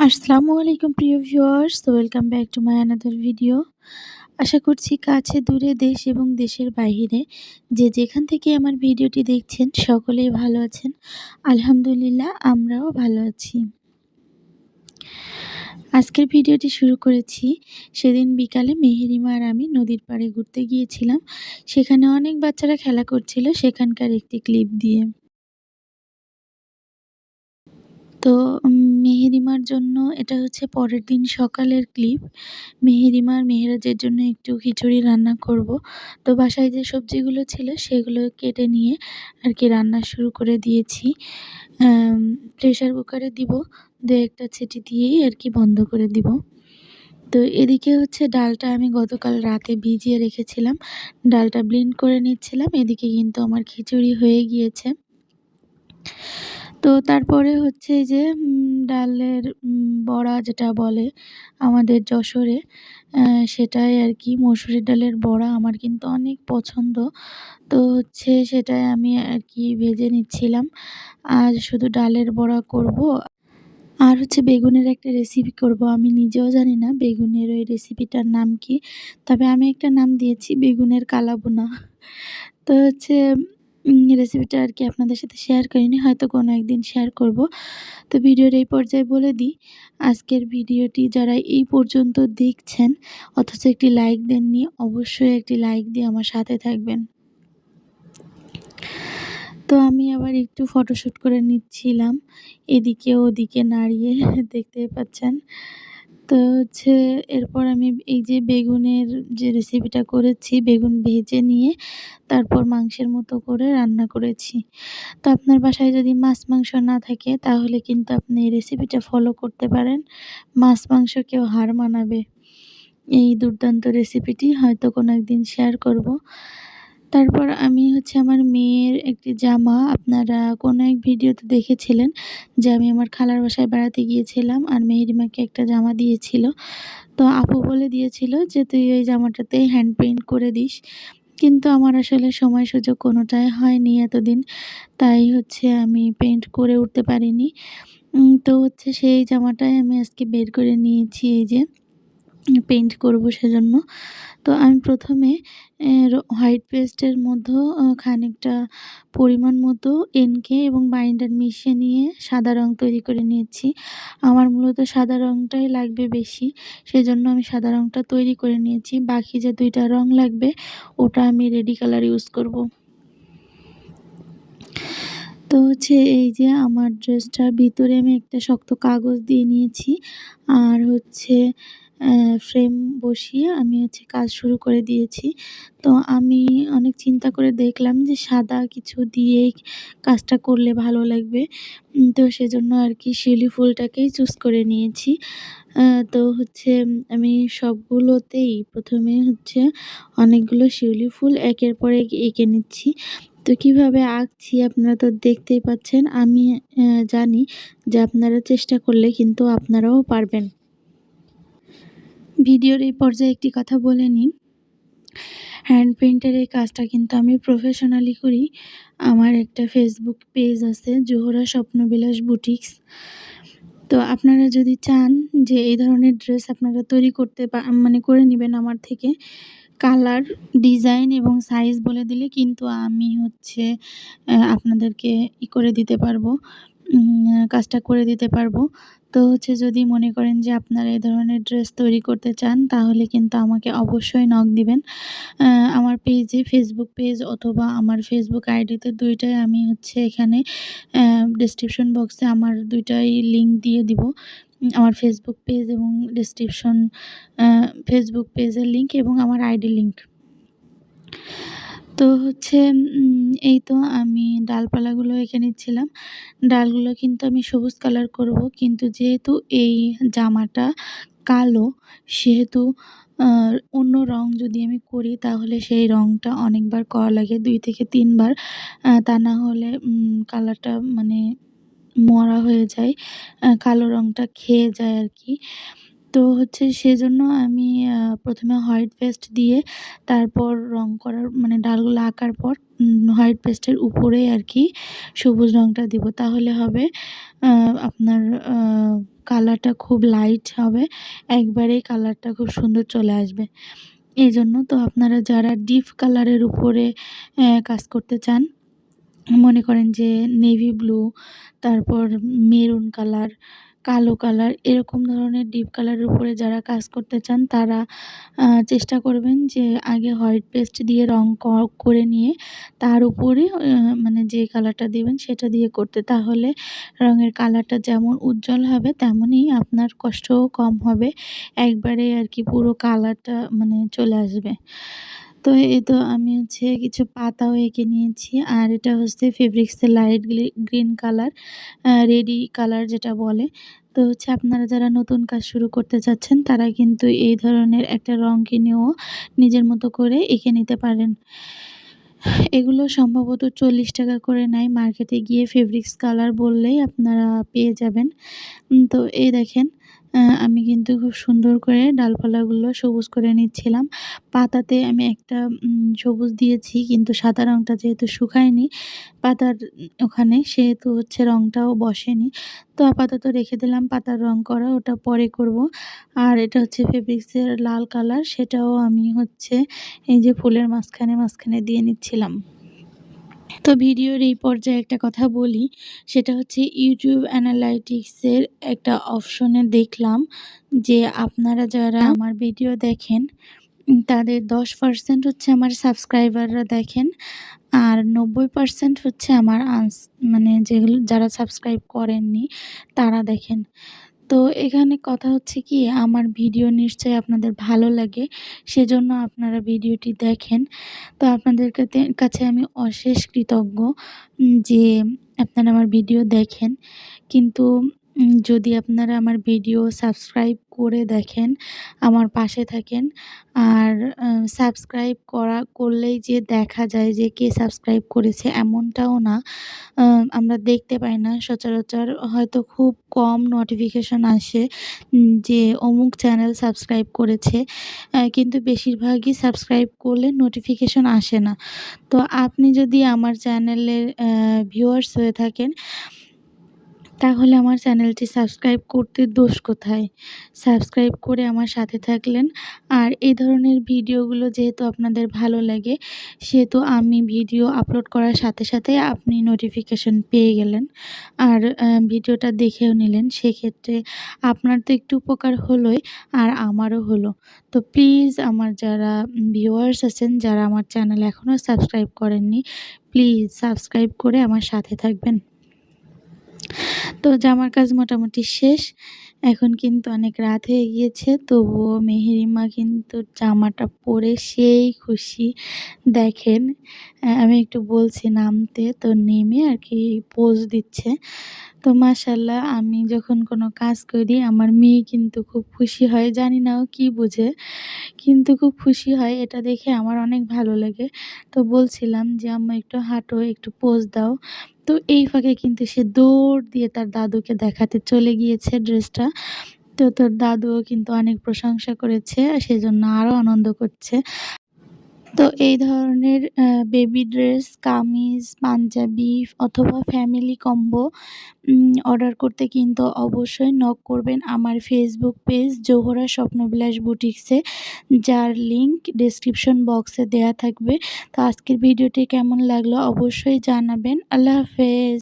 আসসালামু আলাইকুম প্রিয় viewers, welcome back to my another video. আশা করছি কাছে দূরে দেশ এবং দেশের বাহিরে যে যেখান থেকে আমার ভিডিওটি দেখছেন সকলেই ভালো আছেন। আলহামদুলিল্লাহ আমরাও ভালো আছি। আজকের ভিডিওটি শুরু করেছি সেদিন বিকালে মেহেরিমা আর আমি নদীর পাড়ে ঘুরতে গিয়েছিলাম। সেখানে অনেক বাচ্চারা খেলা করছিল সেখানকার একটি ক্লিপ দিয়ে। তো মেহেরিমার জন্য এটা হচ্ছে পরের দিন সকালের ক্লিপ। মেহেরিমা আর মেহেরাজের জন্য একটু খিচুড়ি রান্না করব। তো বাসায় যে সবজিগুলো ছিল সেগুলো কেটে নিয়ে আরকি রান্না শুরু করে দিয়েছি। প্রেশার কুকারে দিব, ২-১ টা সিটি দিয়েই আরকি বন্ধ করে দিব। তো এদিকে হচ্ছে ডালটা আমি গতকাল রাতে ভিজিয়ে রেখেছিলাম। ডালটা ব্লেন্ড করে নিচ্ছিলাম। এদিকে কিন্তু আমার খিচুড়ি হয়ে গিয়েছে। তো তারপরে হচ্ছে এই যে ডালের বড়া যেটা বলে আমাদের যশোরে, সেটাই আরকি মসুরির ডালের বড়া আমার কিন্তু অনেক পছন্দ। তো হচ্ছে সেটাই আমি আরকি ভেজে নিচ্ছিলাম। আর শুধু ডালের বড়া করব। আর হচ্ছে বেগুনের একটা রেসিপি করব। আমি নিজেও জানি না বেগুনের ওই রেসিপিটার নাম কি? তবে আমি একটা নাম দিয়েছি বেগুনের কালাভুনা। তো হচ্ছে রেসিপিটা আরকি আপনাদের সাথে শেয়ার করিনি। হয়তো কোনো একদিন শেয়ার করব। তো ভিডিওর এই পর্যায়ে বলে দিই, আজকের ভিডিওটি যারা এই পর্যন্ত দেখছেন অথচ একটি লাইক দেননি, অবশ্যই একটি লাইক দিয়ে আমার সাথে থাকবেন। তো আমি আবার একটু ফটোশুট করে নিচ্ছিলাম। এদিকে ওদিকে নাড়িয়ে দেখতেই পাচ্ছেন। তো হচ্ছে এরপর আমি এই যে বেগুনের যে রেসিপিটা করেছি, বেগুন ভেজে নিয়ে তারপর মাংসের মতো করে রান্না করেছি। তো আপনার বাসায় যদি মাছ-মাংস না থাকে তাহলে কিন্তু আপনি এই রেসিপিটা ফলো করতে পারেন। মাছ-মাংসকেও হার মানাবে এই দুর্দান্ত রেসিপিটি, হয়তো কোনো একদিন শেয়ার করব। তারপর আমি হচ্ছে আমার মেয়ের একটি জামা, আপনারা কোনো এক ভিডিওতে দেখেছিলেন যে আমি আমার খালার বাসায় বেড়াতে গিয়েছিলাম আর মেহেরিমাকে একটা জামা দিয়েছিল। তো আপু বলে দিয়েছিল যে, "তুই এই জামাটাতে হ্যান্ড পেইন্ট করে দিস।" কিন্তু আমার আসলে সময় সুযোগ কোনোটাই হয়নি এতদিন। তাই হচ্ছে আমি পেইন্ট করে উঠতে পারিনি। তো হচ্ছে সেই জামাটাই আমি আজকে বের করে নিয়েছি এই যে পেইন্ট করব সেজন্য। তো আমি ১ম এ হোয়াইট পেস্টের মধ্যেও খানিকটা পরিমাণ মতো এনকে এবং বাইন্ডার মিশিয়ে নিয়ে সাদা রং তৈরি করে নিয়েছি। আমার মূলত সাদা রংটাই লাগবে বেশি। সেজন্য আমি সাদা রংটা তৈরি করে নিয়েছি। বাকি যে ২ টা রং লাগবে ওটা আমি রেডি কালার ইউজ করব। তো হচ্ছে এই যে আমার ড্রেসটার ভিতরে আমি একটা শক্ত কাগজ দিয়ে নিয়েছি। আর হচ্ছে ফ্রেম বসিয়ে আমি হচ্ছে কাজ শুরু করে দিয়েছি। তো আমি অনেক চিন্তা করে দেখলাম যে সাদা কিছু দিয়েই কাজটা করলে ভালো লাগবে। তো সেজন্য আরকি শিউলি ফুলটাকেই চুজ করে নিয়েছি। তো হচ্ছে আমি সবগুলোতেই ১ম এ হচ্ছে অনেকগুলো শিউলি ফুল একের পর এক এঁকে নিচ্ছি। তো কিভাবে আঁকছি আপনারা তো দেখতেই পাচ্ছেন। আমি জানি যে আপনারা চেষ্টা করলে কিন্তু আপনারাও পারবেন। ভিডিওর এই পর্যায়ে একটি কথা বলে নিই। হ্যান্ড পেইন্টের এই কাজটা কিন্তু আমি প্রফেশনালি করি। আমার একটা ফেসবুক পেজ আছে জোহরা স্বপ্নবিলাস বুটিক্স। তো আপনারা যদি চান যে এই ধরনের ড্রেস আপনারা তৈরি করতে মানে করে নিবেন আমার থেকে, কালার, ডিজাইন এবং সাইজ বলে দিলে কিন্তু আমি হচ্ছে আপনাদেরকে করে দিতে পারবো। কাজটা করে দিতে পারবো। তো হচ্ছে যদি মনে করেন যে আপনারা এই ধরনের ড্রেস তৈরি করতে চান তাহলে কিন্তু আমাকে অবশ্যই নক দিবেন। আ আমার পেজে, ফেসবুক পেজ অথবা আমার ফেসবুক আইডিতে ২ টাই আমি হচ্ছে এখানে ডেসক্রিপশন বক্সে আমার ২ টাই লিঙ্ক দিয়ে দিব। আমার ফেসবুক পেজ এবং ডেসক্রিপশন আ ফেসবুক পেজের লিঙ্ক এবং আমার আইডি লিঙ্ক। তো হচ্ছে এই তো আমি ডালপালাগুলো এঁকে নিচ্ছিলাম। ডালগুলো কিন্তু আমি সবুজ কালার করব। কিন্তু যেহেতু এই জামাটা কালো, সেহেতু আ অন্য রং যদি আমি করি তাহলে সেই রংটা অনেকবার করা লাগে, ২ থেকে ৩ বার। তা না হলে কালারটা মানে মরা হয়ে যায়। কালো রংটা খেয়ে যায় আরকি। তো হচ্ছে সেজন্য আমি ১ম এ হোয়াইট পেস্ট দিয়ে তারপর রং করার মানে ডালগুলো আঁকার পর হোয়াইট পেস্টের উপরেই আরকি সবুজ রংটা দিব। তাহলে হবে আ আপনার কালারটা খুব লাইট হবে, একবারেই কালারটা খুব সুন্দর চলে আসবে। এজন্য তো আপনারা যারা ডিপ কালারের উপরে কাজ করতে চান, মনে করেন যে নেভি ব্লু, তারপর মেরুন কালার, কালো কালার এরকম ধরনের ডিপ কালারের উপরে যারা কাজ করতে চান তারা চেষ্টা করবেন যে আগে হোয়াইট পেস্ট দিয়ে রং করে নিয়ে তার উপরে মানে যে কালারটা দিবেন সেটা দিয়ে করতে। তাহলে রঙের কালারটা যেমন উজ্জ্বল হবে তেমনই আপনার কষ্টও কম হবে। একবারে আরকি পুরো কালারটা মানে চলে আসবে। তো এই তো আমি হচ্ছে কিছু পাতাও এঁকে নিয়েছি। আর এটা হচ্ছে ফেব্রিক্সের light green colour, ready colour যেটা বলে। তো হচ্ছে আপনারা যারা নতুন কাজ শুরু করতে চাচ্ছেন তারা কিন্তু এই ধরনের একটা রং কিনেও নিজের মতো করে এঁকে নিতে পারেন। এগুলো সম্ভবত ৳৪০ করে নেয়। মার্কেটে গিয়ে ফেব্রিক্স কালার বললেই আপনারা পেয়ে যাবেন। তো এই দেখেন আমি কিন্তু খুব সুন্দর করে ডালপালাগুলো সবুজ করে নিচ্ছিলাম। পাতাতে আমি একটা সবুজ দিয়েছি, কিন্তু সাদা রংটা যেহেতু শুকায়নি পাতার ওখানে, সেহেতু হচ্ছে রংটাও বসেনি। তো আপাতত রেখে দিলাম পাতার রং করা, ওটা পরে করব। আর এটা হচ্ছে ফেব্রিক্সের লাল কালার, সেটাও আমি হচ্ছে এই যে ফুলের মাঝখানে দিয়ে নিচ্ছিলাম। তো ভিডিওর এই পর্যায়ে একটা কথা বলি, সেটা হচ্ছে YouTube Analytics এর একটা অপশনে দেখলাম যে আপনারা যারা আমার ভিডিও দেখেন তাদের ১০% হচ্ছে আমার সাবস্ক্রাইবাররা দেখেন, আর ৯০% হচ্ছে আমার মানে যেগুলো যারা সাবস্ক্রাইব করেননি তারা দেখেন। তো এখানে কথা হচ্ছে কি, আমার ভিডিও নিশ্চয়ই আপনাদের ভালো লাগে, সেজন্য আপনারা ভিডিওটি দেখেন। তো আপনাদের কাছে আমি অশেষ কৃতজ্ঞ যে আপনারা আমার ভিডিও দেখেন। কিন্তু যদি আপনারা আমার ভিডিও সাবস্ক্রাইব করে দেখেন, আমার পাশে থাকেন, আর সাবস্ক্রাইব করলেই যে দেখা যায় যে কে সাবস্ক্রাইব করেছে এমনটাও না। আ আমরা দেখতে পাই না সচরাচর, হয়তো খুব কম নোটিফিকেশন আসে যে অমুক চ্যানেল সাবস্ক্রাইব করেছে। কিন্তু বেশিরভাগই সাবস্ক্রাইব করলে নোটিফিকেশন আসে না। তো আপনি যদি আমার চ্যানেলের ভিউয়ার্স হয়ে থাকেন, তাহলে আমার চ্যানেলটি সাবস্ক্রাইব করতে দোষ কোথায়? সাবস্ক্রাইব করে আমার সাথে থাকলেন। আর এই ধরনের ভিডিওগুলো যেহেতু আপনাদের ভালো লাগে, সেহেতু আমি ভিডিও আপলোড করার সাথে আপনি নোটিফিকেশন পেয়ে গেলেন। আর ভিডিওটা দেখেও নিলেন। সেক্ষেত্রে আপনার তো একটু উপকার হলোই, আর আমারও হলো। তো প্লিজ আমার যারা ভিউয়ার্স আছেন, যারা আমার চ্যানেল এখনও সাবস্ক্রাইব করেননি, প্লিজ সাবস্ক্রাইব করে আমার সাথে থাকবেন। তো জামার কাজ মোটামুটি শেষ। এখন কিন্তু অনেক রাত হয়ে গিয়েছে। তবুও মেহেরিমা কিন্তু জামাটা পরে সেই খুশি। দেখেন, আমি একটু বলছি নামতে, তো নেমে আরকি পোজ দিচ্ছে। তো মাশাআল্লাহ, আমি যখন কোনো কাজ করি আমার মেয়ে কিন্তু খুব খুশি হয়। জানি না ও কি বুঝে, কিন্তু খুব খুশি হয়। এটা দেখে আমার অনেক ভালো লাগে। তো বলছিলাম যে, "আম্মা একটু হাঁটো, একটু পোজ দাও।" তো এই ফাঁকে কিন্তু সে দৌড় দিয়ে তার দাদুকে দেখাতে চলে গিয়েছে ড্রেসটা। তো তোর দাদুও কিন্তু অনেক প্রশংসা করেছে, সেজন্য আরো আনন্দ করছে। তো এই ধরনের বেবি ড্রেস, কামিজ, পাঞ্জাবি অথবা ফ্যামিলি কম্বো অর্ডার করতে কিন্তু অবশ্যই নক করবেন আমার ফেসবুক পেজ জোহরা স্বপ্নবিলাস বুটিক্সে, যার লিংক ডেসক্রিপশন বক্সে দেয়া থাকবে। তো আজকের ভিডিওটি কেমন লাগলো অবশ্যই জানাবেন। আল্লাহ হাফেজ।